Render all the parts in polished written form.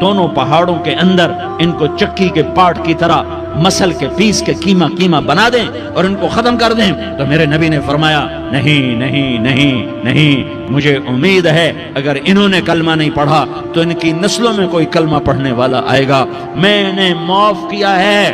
دونوں پہاڑوں کے اندر ان کو چکی کے پاٹ کی طرح مسل کے پیس کے کیما کیما بنا دیں اور ان کو ختم کر دیں. تو میرے نبی نے فرمایا نہیں نہیں نہیں نہیں، مجھے امید ہے اگر انہوں نے کلمہ نہیں پڑھا تو ان کی نسلوں میں کوئی کلمہ پڑھنے والا آئے گا. میں نے معاف کیا ہے،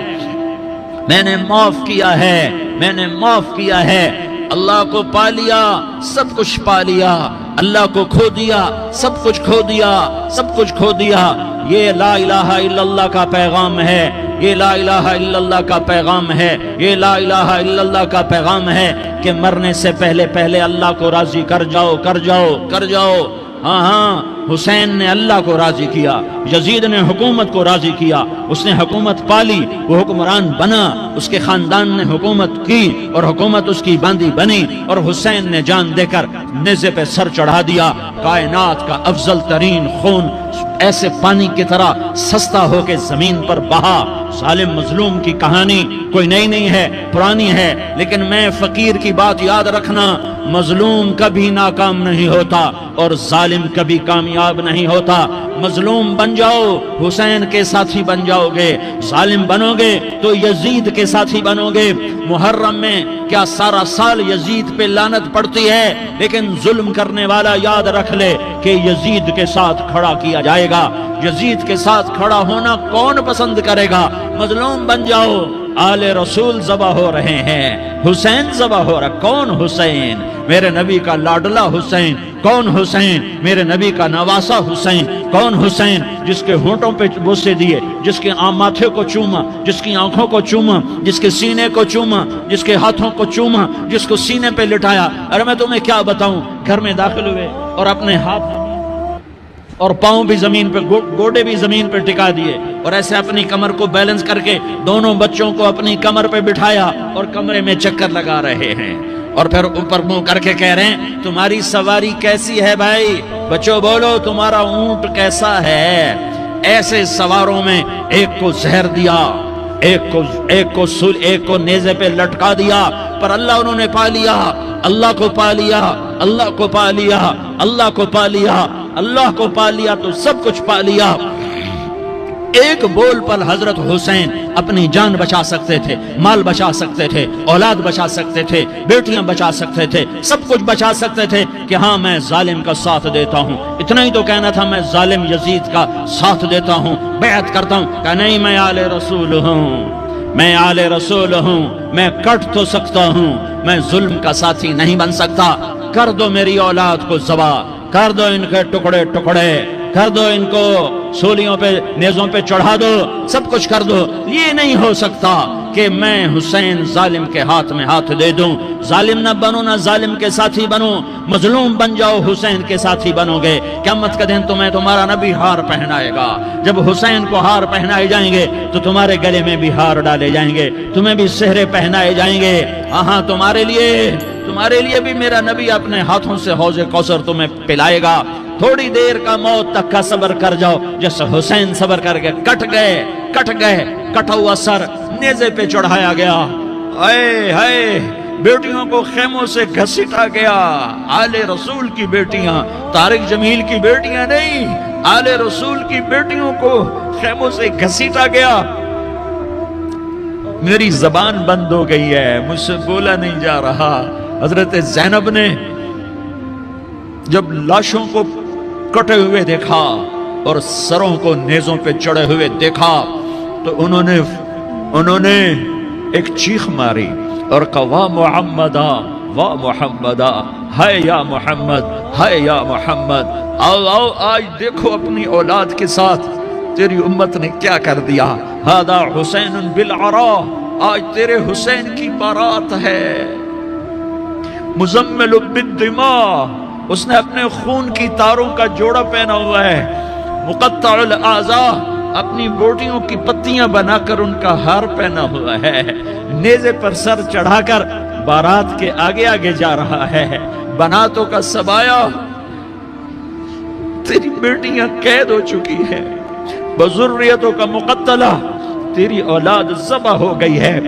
میں نے معاف کیا ہے، میں نے معاف کیا ہے. اللہ کو پا لیا سب کچھ پا لیا، اللہ کو کھو دیا سب کچھ کھو دیا، سب کچھ کھو دیا. یہ لا الہ الا اللہ کا پیغام ہے، یہ لا الہ الا اللہ کا پیغام ہے، یہ لا الہ الا اللہ کا پیغام ہے کہ مرنے سے پہلے پہلے اللہ کو راضی کر جاؤ کر جاؤ کر جاؤ. ہاں ہاں، حسین نے اللہ کو راضی کیا، یزید نے حکومت کو راضی کیا، اس نے حکومت پالی، وہ حکمران بنا، اس کے خاندان نے حکومت کی اور حکومت اس کی باندھی بنی، اور حسین نے جان دے کر نیزے پہ سر چڑھا دیا. کائنات کا افضل ترین خون ایسے پانی کی طرح سستا ہو کے زمین پر بہا. ظالم مظلوم کی کہانی کوئی نئی نہیں ہے، پرانی ہے، لیکن میں فقیر کی بات یاد رکھنا، مظلوم کبھی ناکام نہیں ہوتا اور ظالم کبھی کامیاب نہیں ہوتا. مظلوم بن جاؤ حسین کے ساتھی بن جاؤ گے، ظالم بنو گے تو یزید کے ساتھی بنو گے. محرم میں کیا سارا سال یزید پہ لعنت پڑتی ہے، لیکن ظلم کرنے والا یاد رکھ لے کہ یزید کے ساتھ کھڑا کیا جائے گا. یزید کے ساتھ کھڑا ہونا کون پسند کرے گا؟ مظلوم بن جاؤ. آل رسول ذبح ہو رہے ہیں، حسین ذبح ہو رہا. کون حسین؟ میرے نبی کا لاڈلا حسین. کون حسین؟ میرے نبی کا نواسا حسین. کون حسین؟ جس کے ہونٹوں پہ بوسے دیے، جس کے ماتھے کو چوما، جس کی آنکھوں کو چوما، جس کے سینے کو چوما، جس کے ہاتھوں کو چوما، جس کو سینے پہ لٹایا. ارے میں تمہیں کیا بتاؤں، گھر میں داخل ہوئے اور اپنے ہاتھ اور پاؤں بھی زمین پہ، گوڈے بھی زمین پہ ٹکا دیے، اور ایسے اپنی کمر کو بیلنس کر کے دونوں بچوں کو اپنی کمر پہ بٹھایا اور کمرے میں چکر لگا رہے ہیں، اور پھر اوپر منہ کر کے کہہ رہے ہیں تمہاری سواری کیسی ہے بھائی؟ بچوں بولو تمہارا اونٹ کیسا ہے؟ ایسے سواروں میں ایک کو زہر دیا، ایک کو نیزے پہ لٹکا دیا، پر اللہ انہوں نے پا لیا، اللہ کو پا لیا، اللہ کو پا لیا، اللہ کو پا لیا، اللہ کو پا لیا تو سب کچھ پا لیا. ایک بول پر حضرت حسین اپنی جان بچا سکتے تھے، مال بچا سکتے تھے، اولاد بچا سکتے تھے، بیٹیاں بچا سکتے تھے، سب کچھ بچا سکتے تھے کہ ہاں میں ظالم کا ساتھ دیتا ہوں. اتنا ہی تو کہنا تھا میں ظالم یزید کا ساتھ دیتا ہوں، بیعت کرتا ہوں. کہ نہیں، میں آل رسول ہوں، میں آل رسول ہوں، میں کٹ تو سکتا ہوں، میں ظلم کا ساتھی نہیں بن سکتا. کر دو میری اولاد کو ذبح، کر دو ان کے ٹکڑے ٹکڑے، کر دو ان کو سولیوں پہ نیزوں پہ چڑھا دو، سب کچھ کر دو. یہ نہیں ہو سکتا کہ میں حسین ظالم کے ہاتھ میں ہاتھ دے دوں. ظالم نہ بنو، نہ ظالم کے ساتھی بنو، مظلوم بن جاؤ، حسین کے ساتھی بنو گے. قیامت کا دن تمہیں تمہارا نبی ہار پہنائے گا. جب حسین کو ہار پہنائے جائیں گے تو تمہارے گلے میں بھی ہار ڈالے جائیں گے، تمہیں بھی سہرے پہنائے جائیں گے. ہاں تمہارے لیے بھی میرا نبی اپنے ہاتھوں سے حوض کوثر تمہیں پلائے گا. تھوڑی دیر کا موت تک کا صبر کر جاؤ، جیسے حسین صبر کر کے کٹ گئے، کٹا ہوا سر نیزے پہ چڑھایا گیا. اے ہائے، بیٹیوں کو خیموں سے گھسیٹا گیا. آل رسول کی بیٹیاں، طارق جمیل کی بیٹیاں نہیں، آل رسول کی بیٹیوں کو خیموں سے گھسیٹا گیا. میری زبان بند ہو گئی ہے، مجھ سے بولا نہیں جا رہا. حضرت زینب نے جب لاشوں کو کٹے ہوئے دیکھا اور سروں کو نیزوں پہ چڑھے ہوئے دیکھا تو انہوں نے ایک چیخ ماری اور کہا واہ محمدہ، واہ محمدہ، ہائے یا محمد، ہائے یا محمد. آؤ آج دیکھو اپنی اولاد کے ساتھ تیری امت نے کیا کر دیا. ہذا حسین بالعراء، آج تیرے حسین کی بارات ہے. مزمل بالدماء، اس نے اپنے خون کی تاروں کا جوڑا پہنا ہوا ہے. مقطع الاعضاء، اپنی بوٹیوں کی پتیاں بنا کر ان کا ہار پہنا ہوا ہے. نیزے پر سر چڑھا کر بارات کے آگے آگے جا رہا ہے. بناتوں کا سبایا، تیری بیٹیاں قید ہو چکی ہے. بذریتوں کا مقتلہ، تیری اولاد ذبح ہو گئی ہے.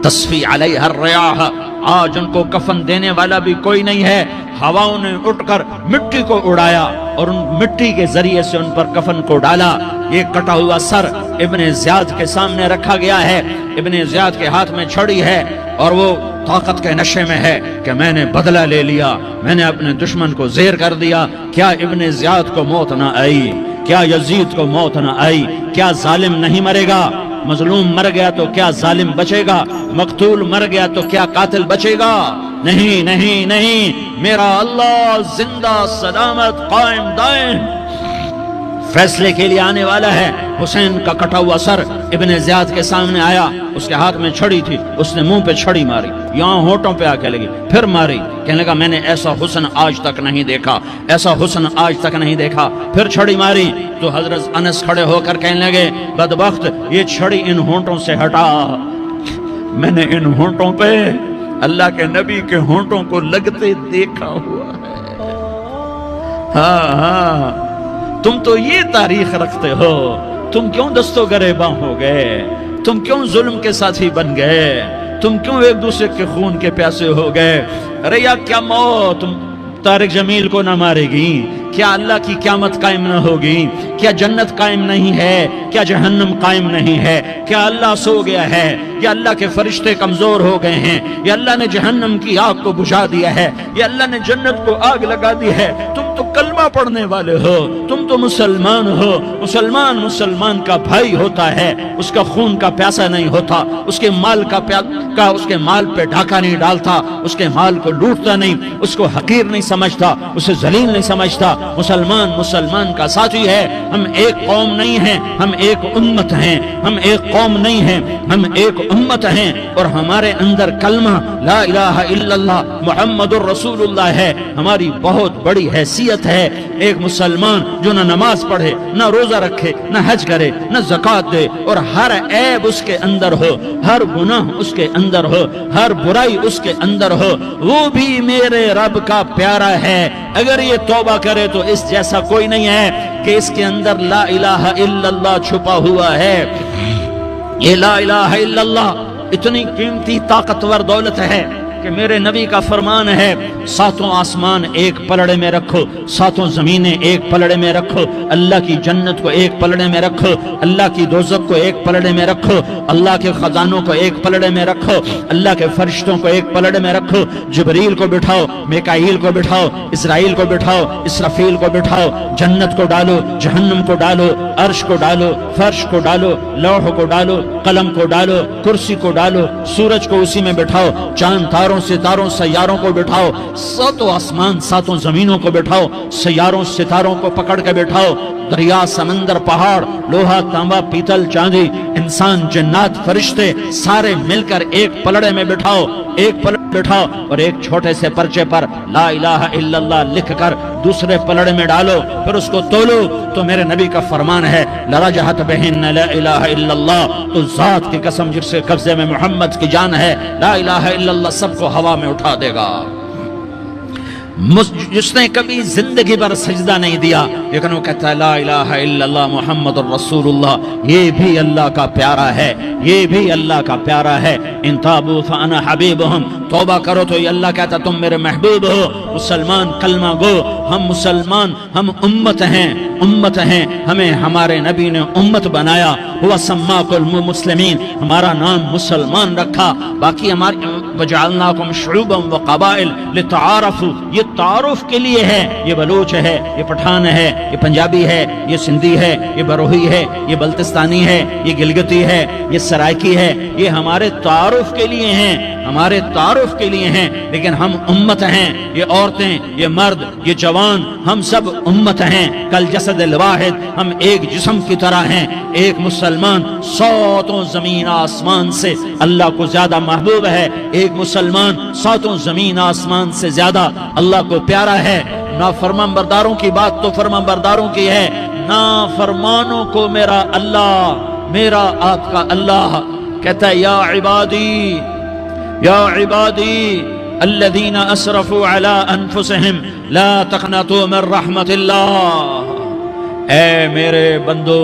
تصفی علیہ الریاح، آج ان کو کفن دینے والا بھی کوئی نہیں ہے۔ ہواؤں نے اٹھ کر مٹی کو اڑایا اور ان مٹی کے ذریعے سے ان پر کفن کو ڈالا۔ یہ کٹا ہوا سر ابن زیاد کے سامنے رکھا گیا ہے۔ ابن زیاد کے ہاتھ میں چھڑی ہے اور وہ طاقت کے نشے میں ہے کہ میں نے بدلہ لے لیا، میں نے اپنے دشمن کو زیر کر دیا۔ کیا ابن زیاد کو موت نہ آئی؟ کیا یزید کو موت نہ آئی؟ کیا ظالم نہیں مرے گا؟ مظلوم مر گیا تو کیا ظالم بچے گا؟ مقتول مر گیا تو کیا قاتل بچے گا؟ نہیں نہیں نہیں، میرا اللہ زندہ سلامت قائم دائم فیصلے کے لیے آنے والا ہے۔ حسین کا کٹا ہوا سر ابن زیاد کے سامنے آیا، اس کے ہاتھ میں چھڑی تھی، اس نے منہ پہ چھڑی ماری، یہاں ہونٹوں پہ آ کے لگی، پھر ماری، کہنے لگا میں نے ایسا حسن آج تک نہیں دیکھا، ایسا حسن آج تک نہیں دیکھا، پھر چھڑی ماری تو حضرت انس کھڑے ہو کر کہنے لگے بدبخت یہ چھڑی ان ہونٹوں سے ہٹا، میں نے ان ہونٹوں پہ اللہ کے نبی کے ہونٹوں کو لگتے دیکھا ہوا ہے۔ ہاں ہاں، تم تو یہ تاریخ رکھتے ہو، تم کیوں دستو گریباں ہو گئے؟ تم کیوں ظلم کے ساتھی بن گئے؟ تم کیوں ایک دوسرے کے خون کے پیاسے ہو گئے؟ ارے یا کیا موت طارق جمیل کو نہ مارے گی؟ کیا اللہ کی قیامت قائم نہ ہوگی؟ کیا جنت قائم نہیں ہے؟ کیا جہنم قائم نہیں ہے؟ کیا اللہ سو گیا ہے؟ یا اللہ کے فرشتے کمزور ہو گئے ہیں؟ یا اللہ نے جہنم کی آگ کو بجھا دیا ہے؟ یا اللہ نے جنت کو آگ لگا دی ہے؟ تم تو کلمہ پڑھنے والے ہو، تم تو مسلمان ہو۔ مسلمان مسلمان کا بھائی ہوتا ہے، اس کا خون کا پیاسا نہیں ہوتا، اس کے مال اس کے مال پہ ڈھاکہ نہیں ڈالتا، اس کے مال کو لوٹتا نہیں، اس کو حقیر نہیں سمجھتا، اسے ذلیل نہیں سمجھتا۔ مسلمان مسلمان کا ساتھی ہے۔ ہم ایک قوم نہیں ہیں، ہم ایک امت ہیں، ہم ایک قوم نہیں ہیں، ہم ایک امت ہیں، اور ہمارے اندر کلمہ لا الہ الا اللہ محمد الرسول اللہ ہے۔ ہماری بہت بڑی حیثیت ہے۔ ایک مسلمان جو نہ نماز پڑھے، نہ روزہ رکھے، نہ حج کرے، نہ زکوٰۃ دے، اور ہر عیب اس کے اندر ہو، ہر گناہ اس کے اندر ہو، ہر برائی اس کے اندر ہو، وہ بھی میرے رب کا پیارا ہے۔ اگر یہ توبہ کرے تو اس جیسا کوئی نہیں ہے کہ اس کے اندر لا الہ الا اللہ چھپا ہوا ہے۔ یہ لا الہ الا اللہ اتنی قیمتی طاقتور دولت ہے کہ میرے نبی کا فرمان ہے ساتوں آسمان ایک پلڑے میں رکھو، ساتوں زمینیں ایک پلڑے میں رکھو، اللہ کی جنت کو ایک پلڑے میں رکھو، اللہ کی دوزخ کو ایک پلڑے میں رکھو، اللہ کے خزانوں کو ایک پلڑے میں رکھو، اللہ کے فرشتوں کو ایک پلڑے میں رکھو، جبریل کو بٹھاؤ، میکائیل کو بٹھاؤ، اسرائیل کو بٹھاؤ، اسرافیل کو بٹھاؤ، جنت کو ڈالو، جہنم کو ڈالو، عرش کو ڈالو، فرش کو ڈالو، لوح کو ڈالو، قلم کو ڈالو، کرسی کو ڈالو، سورج کو اسی میں بٹھاؤ، چاند تاروں ستاروں سیاروں کو بٹھاؤ، ساتوں آسمان ساتوں زمینوں کو بٹھاؤ، سیاروں ستاروں کو پکڑ کے بٹھاؤ، دریا سمندر پہاڑ لوہا تانبا پیتل چاندی انسان جنات فرشتے سارے مل کر ایک پلڑے میں بٹھاؤ، ایک پلڑے بٹھاؤ، اور ایک چھوٹے سے پرچے پر لا الہ الا اللہ لکھ کر دوسرے پلڑے میں ڈالو، پھر اس کو تولو تو میرے نبی کا فرمان ہے لرجحت بہن لا الہ الا اللہ، تو ذات کی قسم جس کے قبضے میں محمد کی جان ہے، لا الہ الا اللہ سب کو ہوا میں اٹھا دے گا۔ جس نے کبھی زندگی پر سجدہ نہیں دیا لیکن وہ کہتا ہے لا الہ الا اللہ محمد الرسول اللہ، یہ بھی اللہ کا پیارا ہے، یہ بھی اللہ کا پیارا ہے۔ ان تابوا فانا حبیبہم، توبہ کرو تو یہ اللہ کہتا تم میرے محبوب ہو۔ مسلمان کلمہ گو، ہم مسلمان، ہم امت ہیں، امت ہیں، ہمیں ہمارے نبی نے امت بنایا، ہوا سماکم المسلمین، ہمارا نام مسلمان رکھا، باقی ہمارے وجعلناکم شعوبا وقبائل لتعارفوا، یہ تعارف کے لیے ہے، یہ بلوچ ہے، یہ پٹھان ہے، یہ پنجابی ہے، یہ سندھی ہے، یہ بروہی ہے، یہ بلتستانی ہے، یہ گلگتی ہے، یہ سرائکی ہے، یہ ہمارے تعارف کے لیے ہیں، ہمارے تعارف کے لیے ہیں، لیکن ہم امت ہیں، یہ عورتیں، یہ مرد، یہ جوان، ہم سب امت ہیں، کل جسد الواحد، ہم ایک جسم کی طرح ہیں۔ ایک مسلمان ساتوں زمین آسمان سے اللہ کو زیادہ محبوب ہے، ایک مسلمان ساتوں زمین آسمان سے زیادہ اللہ کو پیارا ہے۔ نافرمان برداروں کی بات تو فرمان برداروں کی ہے، نافرمانوں کو میرا اللہ، میرا آپ کا اللہ کہتا ہے یا عبادی، یا عبادی الذین اسرفوا علی انفسہم لا تقنطوا من رحمت اللہ، اے میرے بندو،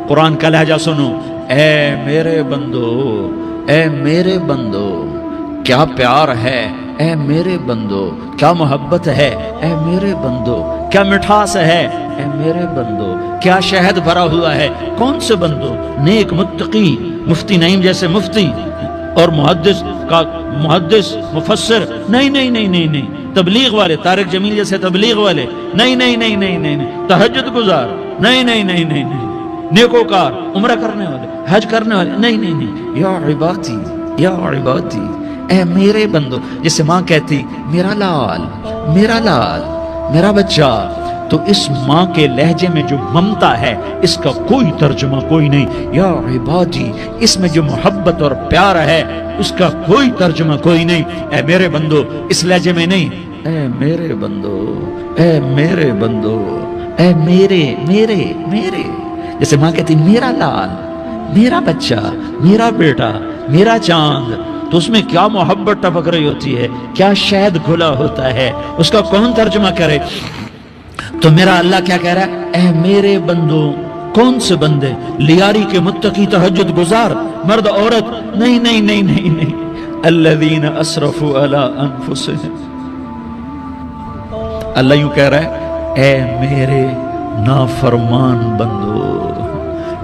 قرآن کا لہجہ سنو، اے میرے بندو، اے میرے بندو، کیا پیار ہے اے میرے بندو، کیا محبت ہے اے میرے بندو، کیا مٹھاس ہے اے میرے بندو، کیا شہد بھرا ہوا ہے۔ کون سے بندو؟ نیک متقی، مفتی نعیم جیسے مفتی اور محدث مفسر، نہیں نہیں نہیں نہیں نہیں، تبلیغ والے، طارق جمیل جیسے تبلیغ والے، نہیں نہیں نہیں نہیں نہیں، تہجد گزار، نہیں نہیں نہیں نہیں نہیں، نیکوکار، عمرہ کرنے والے، حج کرنے والے، نہیں نہیں نہیں، یا عبادی یا عبادی، اے میرے بندو، جسے ماں کہتی میرا لال میرا لال میرا بچہ، تو اس ماں کے لہجے میں جو ممتا ہے اس کا کوئی ترجمہ کوئی نہیں۔ یا عبادی، اس میں جو محبت اور پیار ہے اس کا کوئی ترجمہ کوئی نہیں۔ اے میرے بندو، اس لہجے میں نہیں، اے میرے بندو اے میرے بندو اے میرے میرے میرے، جیسے ماں کہتی میرا لال میرا بچہ میرا بیٹا میرا چاند، تو اس میں کیا محبت ٹپک رہی ہوتی ہے، کیا شہد کھلا ہوتا ہے، اس کا کون ترجمہ کرے؟ تو میرا اللہ کیا کہہ رہا ہے؟ اے میرے بندو، کون سے بندے؟ لیاری کے متقی، تہجد گزار، مرد عورت، نہیں نہیں نہیں نہیں نہیں، الذین اسرفوا علی انفسہم، اللہ یوں کہہ رہا ہے اے میرے نافرمان بندو،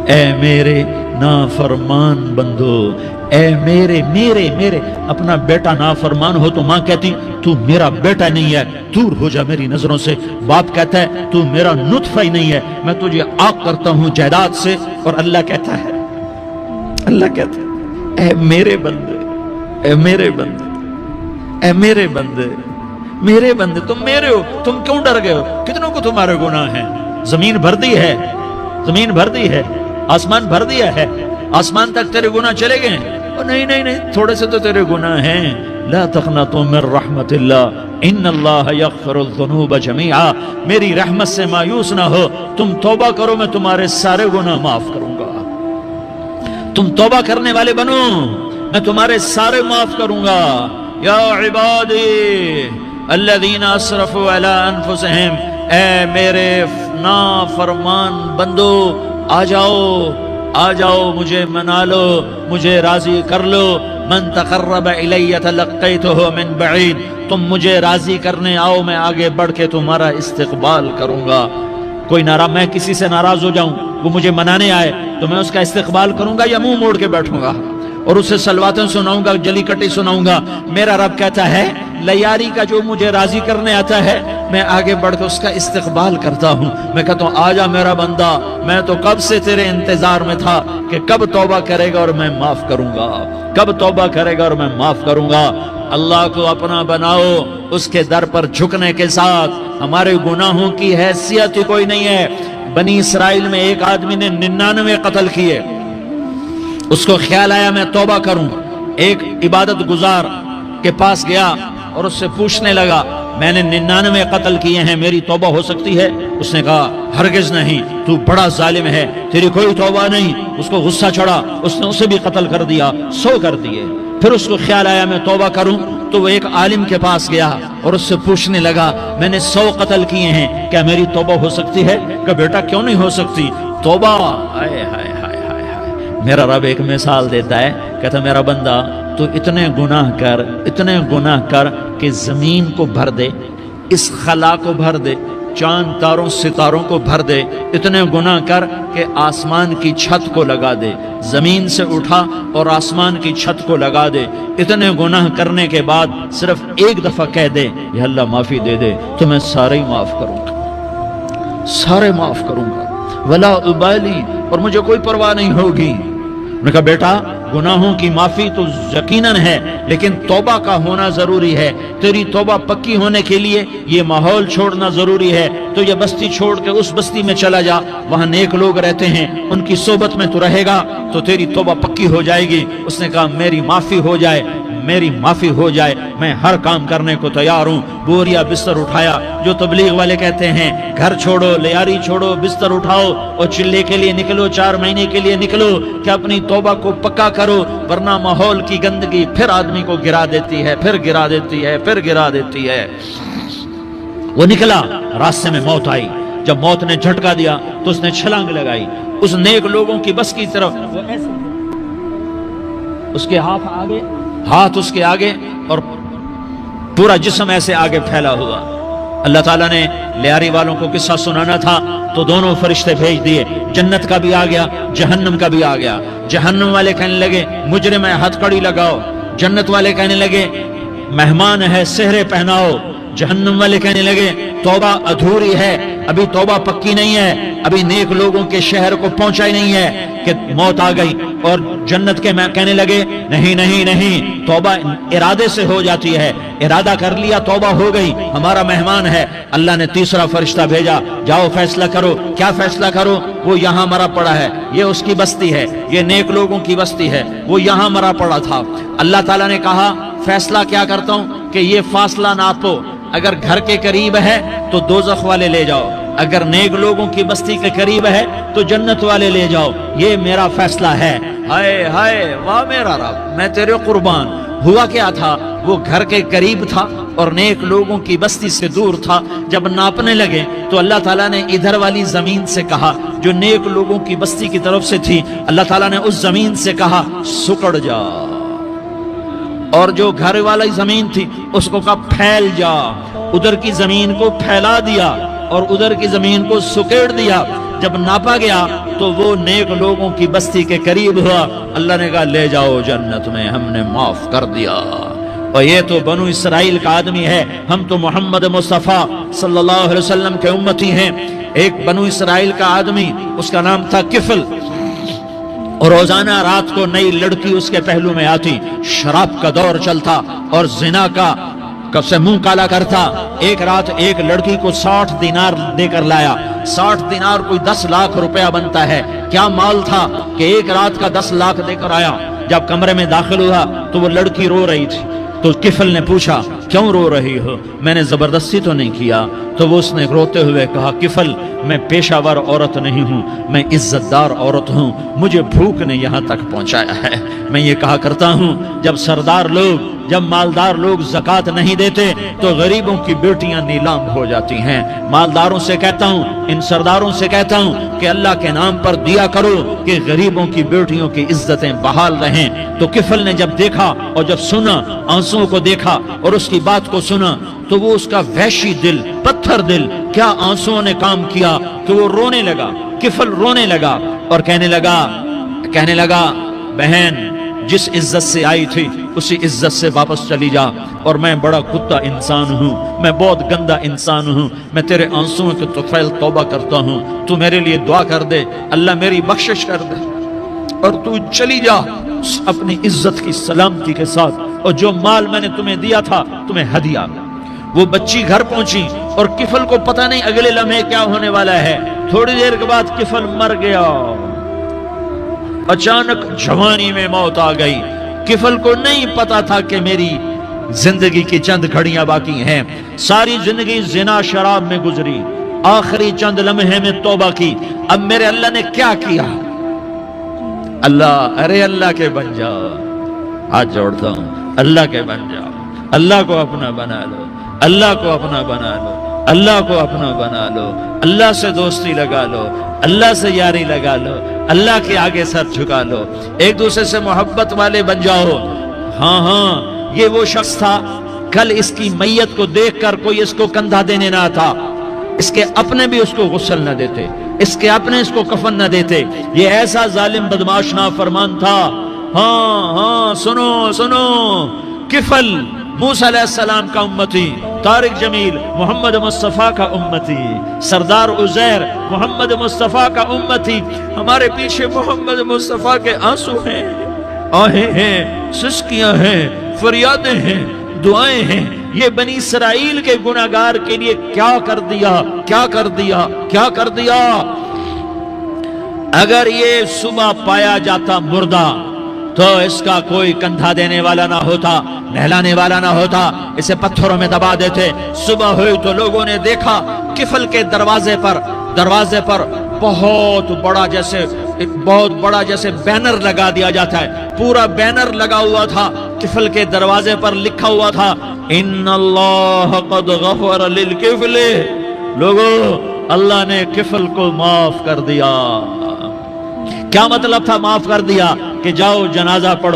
اے میرے نافرمان بندو، اے میرے میرے میرے، اپنا بیٹا نافرمان ہو تو ماں کہتی تو میرا بیٹا نہیں ہے، دور ہو جا میری نظروں سے۔ باپ کہتا ہے تو میرا نطفہ ہی نہیں ہے، میں تجھے آگ کرتا ہوں جائیداد سے، اور اللہ کہتا ہے اے میرے بندے اے میرے بندے اے میرے بندے میرے بندے، تم میرے ہو، تم کیوں ڈر گئے ہو؟ کتنوں کو تمہارے گناہ ہیں؟ زمین بھر دی ہے، زمین بھر دی ہے، آسمان بھر دیا ہے، آسمان تک تیرے گناہ چلے گئے ہیں؟ نہیں نہیں نہیں، تھوڑے سے تو تیرے گناہ ہیں۔ لا تقنطوا من رحمت اللہ ان اللہ یغفر الذنوب جميعا، میری رحمت سے مایوس نہ ہو، تم توبہ کرو، میں تمہارے سارے گناہ معاف کروں گا۔ تم توبہ کرنے والے بنو، میں تمہارے سارے معاف کروں گا۔ یا عبادی الذین اسرفوا علی انفسہم، اے میرے نافرمان بندو، آ جاؤ مجھے منا لو، مجھے راضی کر لو۔ من تقرب الی تلقیتہ من بعید، تم مجھے راضی کرنے آؤ، میں آگے بڑھ کے تمہارا استقبال کروں گا۔ کوئی ناراض، میں کسی سے ناراض ہو جاؤں، وہ مجھے منانے آئے تو میں اس کا استقبال کروں گا یا منہ موڑ کے بیٹھوں گا اور اسے سلواتیں سناؤں گا، جلی کٹی سناؤں گا؟ میرا رب کہتا ہے لیاری کا جو مجھے راضی کرنے آتا ہے میں آگے بڑھ کے اس کا استقبال کرتا ہوں۔ میں کہتا ہوں آجا میرا بندہ، میں تو کب سے تیرے انتظار میں تھا کہ کب توبہ کرے گا اور میں معاف کروں گا، کب توبہ کرے گا اور میں معاف کروں گا۔ اللہ کو اپنا بناؤ، اس کے در پر جھکنے کے ساتھ ہمارے گناہوں کی حیثیت ہی کوئی نہیں ہے۔ بنی اسرائیل میں ایک آدمی نے 99 قتل کیے، اس کو خیال آیا میں توبہ کروں، ایک عبادت گزار کے پاس گیا اور اس سے پوچھنے لگا میں نے 99 قتل کیے ہیں، میری توبہ ہو سکتی ہے؟ اس نے کہا ہرگز نہیں، تو بڑا ظالم ہے، تیری کوئی توبہ نہیں۔ اس کو غصہ چڑھا، اس نے اسے بھی قتل کر دیا، 100 کر دیے۔ پھر اس کو خیال آیا میں توبہ کروں، تو وہ ایک عالم کے پاس گیا اور اس سے پوچھنے لگا میں نے 100 قتل کیے ہیں، کیا میری توبہ ہو سکتی ہے؟ کہ بیٹا کیوں نہیں ہو سکتی توبہ؟ آئے ہائے ہائے ہائے ہائے، میرا رب ایک مثال دیتا ہے، کہتا میرا بندہ تو اتنے گناہ کر کہ زمین کو بھر دے، اس خلا کو بھر دے، چاند تاروں ستاروں کو بھر دے، اتنے گناہ کر کہ آسمان کی چھت کو لگا دے، زمین سے اٹھا اور آسمان کی چھت کو لگا دے۔ اتنے گناہ کرنے کے بعد صرف ایک دفعہ کہہ دے یا اللہ معافی دے دے تو میں سارے معاف کروں گا، سارے معاف کروں گا، ولا ابالی، اور مجھے کوئی پرواہ نہیں ہوگی۔ میں نے کہا بیٹا گناہوں کی معافی تو یقیناً ہے لیکن توبہ کا ہونا ضروری ہے، تیری توبہ پکی ہونے کے لیے یہ ماحول چھوڑنا ضروری ہے۔ تو یہ بستی چھوڑ کے اس بستی میں چلا جا، وہاں نیک لوگ رہتے ہیں، ان کی صحبت میں تو رہے گا تو تیری توبہ پکی ہو جائے گی۔ اس نے کہا میری معافی ہو جائے، میری معافی ہو جائے، میں ہر کام کرنے کو تیار ہوں۔ بوریا بستر اٹھایا، جو تبلیغ والے کہتے ہیں گھر چھوڑو، لیاری چھوڑو، بستر اٹھاؤ اور چلے کے لیے نکلو، 4 مہینے کے لیے نکلو کہ اپنی توبہ کو پکا کرو، ورنہ ماحول کی گندگی پھر آدمی کو گرا دیتی ہے، پھر گرا دیتی ہے، پھر گرا دیتی ہے۔ وہ نکلا، راستے میں موت آئی، جب موت نے جھٹکا دیا تو اس نے چھلانگ لگائی اس نیک لوگوں کی بس کی طرف، وہ ایسے اس کے ہاتھ آگے ہاتھ اس کے آگے اور پورا جسم ایسے آگے پھیلا ہوا۔ اللہ تعالیٰ نے لیاری والوں کو قصہ سنانا تھا تو دونوں فرشتے بھیج دیے، جنت کا بھی آ گیا، جہنم کا بھی آ گیا۔ جہنم والے کہنے لگے مجرم ہے ہتھ کڑی لگاؤ، جنت والے کہنے لگے مہمان ہے سہرے پہناؤ، جہنم والے کہنے لگے توبہ ادھوری ہے، ابھی توبہ پکی نہیں ہے، ابھی نیک لوگوں کے شہر کو پہنچا ہی نہیں ہے کہ موت آ گئی۔ اور جنت کے میں کہنے لگے نہیں نہیں نہیں، توبہ ارادے سے ہو جاتی ہے، ارادہ کر لیا توبہ ہو گئی، ہمارا مہمان ہے۔ اللہ نے تیسرا فرشتہ بھیجا، جاؤ فیصلہ کرو۔ کیا فیصلہ کرو؟ وہ یہاں مرا پڑا ہے، یہ اس کی بستی ہے، یہ نیک لوگوں کی بستی ہے، وہ یہاں مرا پڑا تھا۔ اللہ تعالیٰ نے کہا فیصلہ کیا کرتا ہوں کہ یہ فاصلہ ناپو، اگر گھر کے قریب ہے تو دوزخ والے لے جاؤ، اگر نیک لوگوں کی بستی کے قریب ہے تو جنت والے لے جاؤ، یہ میرا فیصلہ ہے۔ ہائے ہائے واہ میرا رب، میں تیرے قربان۔ ہوا کیا تھا؟ وہ گھر کے قریب تھا اور نیک لوگوں کی بستی سے دور تھا۔ جب ناپنے لگے تو اللہ تعالیٰ نے ادھر والی زمین سے کہا جو نیک لوگوں کی بستی کی طرف سے تھی، اللہ تعالیٰ نے اس زمین سے کہا سکڑ جا، اور جو گھر والی زمین تھی اس کو کہا پھیل جا، ادھر کی زمین کو پھیلا دیا اور ادھر کی زمین کو سکیڑ دیا۔ جب ناپا گیا تو وہ نیک لوگوں کی بستی کے قریب ہوا، اللہ نے کہا لے جاؤ جنت میں، ہم نے معاف کر دیا۔ اور یہ تو بنو اسرائیل کا آدمی ہے، ہم تو محمد مصطفیٰ صلی اللہ علیہ وسلم کے امتی ہیں۔ ایک بنو اسرائیل کا آدمی، اس کا نام تھا کفل، اور روزانہ رات کو نئی لڑکی اس کے پہلو میں آتی، شراب کا دور چلتا اور زنا کا سے منہ کالا کرتا۔ ایک رات ایک لڑکی کو 60 دینار دے کر لایا، 60 دینار کوئی 10 لاکھ روپیہ بنتا ہے۔ کیا مال تھا کہ ایک رات کا 10 لاکھ دے کر آیا۔ جب کمرے میں داخل ہوا تو وہ لڑکی رو رہی تھی، تو کفل نے پوچھا کیوں رو رہی ہو؟ میں نے زبردستی تو نہیں کیا۔ تو وہ اس نے روتے ہوئے کہا کفل میں پیشہ ور عورت نہیں ہوں، میں عزت دار عورت ہوں، مجھے بھوک نے یہاں تک پہنچایا ہے۔ میں یہ کہا کرتا ہوں جب سردار لوگ، جب مالدار لوگ زکوٰۃ نہیں دیتے تو غریبوں کی بیٹیاں نیلام ہو جاتی ہیں۔ مالداروں سے کہتا ہوں، ان سرداروں سے کہتا ہوں کہ اللہ کے نام پر دیا کرو کہ غریبوں کی بیٹیوں کی عزتیں بحال رہیں۔ تو کفل نے جب دیکھا اور جب سنا، آنسوؤں کو دیکھا اور اس کی بات کو سنا، تو وہ اس کا وحشی دل، پتھر دل، کیا آنسوؤں نے کام کیا کہ وہ رونے لگا۔ کفل رونے لگا اور کہنے لگا بہن جس عزت سے آئی تھی اسی عزت سے واپس چلی جا، اور میں بڑا کتا انسان ہوں، میں بہت گندا انسان ہوں، میں تیرے آنسوؤں کے طفیل توبہ کرتا ہوں، تو میرے لیے دعا کر دے، اللہ میری بخشش کر دے، اور تو چلی جا اپنی عزت کی سلامتی کے ساتھ، اور جو مال میں نے تمہیں دیا تھا تمہیں ہدیہ۔ وہ بچی گھر پہنچی اور کفل کو پتہ نہیں اگلے لمحے کیا ہونے والا ہے۔ تھوڑی دیر کے بعد کفل مر گیا، اچانک جوانی میں موت آ گئی۔ کفل کو نہیں پتا تھا کہ میری زندگی کی چند گھڑیاں باقی ہیں۔ ساری زندگی زنا شراب میں گزری، آخری چند لمحے میں توبہ کی۔ اب میرے اللہ نے کیا کیا؟ اللہ، ارے اللہ کے بن جاؤ، ہاتھ جوڑتا ہوں، اللہ کے بن جاؤ، اللہ کو اپنا بنا لو، اللہ کو اپنا بنا لو، اللہ کو اپنا بنا لو، اللہ سے دوستی لگا لو، اللہ سے یاری لگا لو، اللہ کے آگے سر جھکا لو، ایک دوسرے سے محبت والے بن جاؤ۔ ہاں یہ وہ شخص تھا، کل اس کی میت کو دیکھ کر کوئی اس کو کندھا دینے نہ تھا، اس کے اپنے بھی اس کو غسل نہ دیتے، اس کے اپنے اس کو کفن نہ دیتے۔ یہ ایسا ظالم بدماش نافرمان تھا۔ ہاں سنو، کفل موسیٰ علیہ السلام کا امتی، طارق جمیل محمد مصطفیٰ کا امتی، سردار عزیر محمد مصطفیٰ کا امتی۔ ہمارے پیچھے محمد مصطفیٰ کے آنسو ہیں، آہیں ہیں، سسکیاں ہیں، فریادیں ہیں، دعائیں ہیں۔ یہ بنی اسرائیل کے گناہگار کے لیے کیا کر دیا۔ اگر یہ صبح پایا جاتا مردہ تو اس کا کوئی کندھا دینے والا نہ ہوتا، نہلانے والا نہ ہوتا، اسے پتھروں میں دبا دیتے۔ صبح ہوئی تو لوگوں نے دیکھا کفل کے دروازے پر بہت بڑا جیسے بینر لگا دیا جاتا ہے، پورا بینر لگا ہوا تھا، کفل کے دروازے پر لکھا ہوا تھا ان اللہ قد غفر للکفل۔ لوگوں، اللہ نے کفل کو معاف کر دیا۔ کیا مطلب تھا معاف کر دیا؟ کہ جاؤ جنازہ پڑھو۔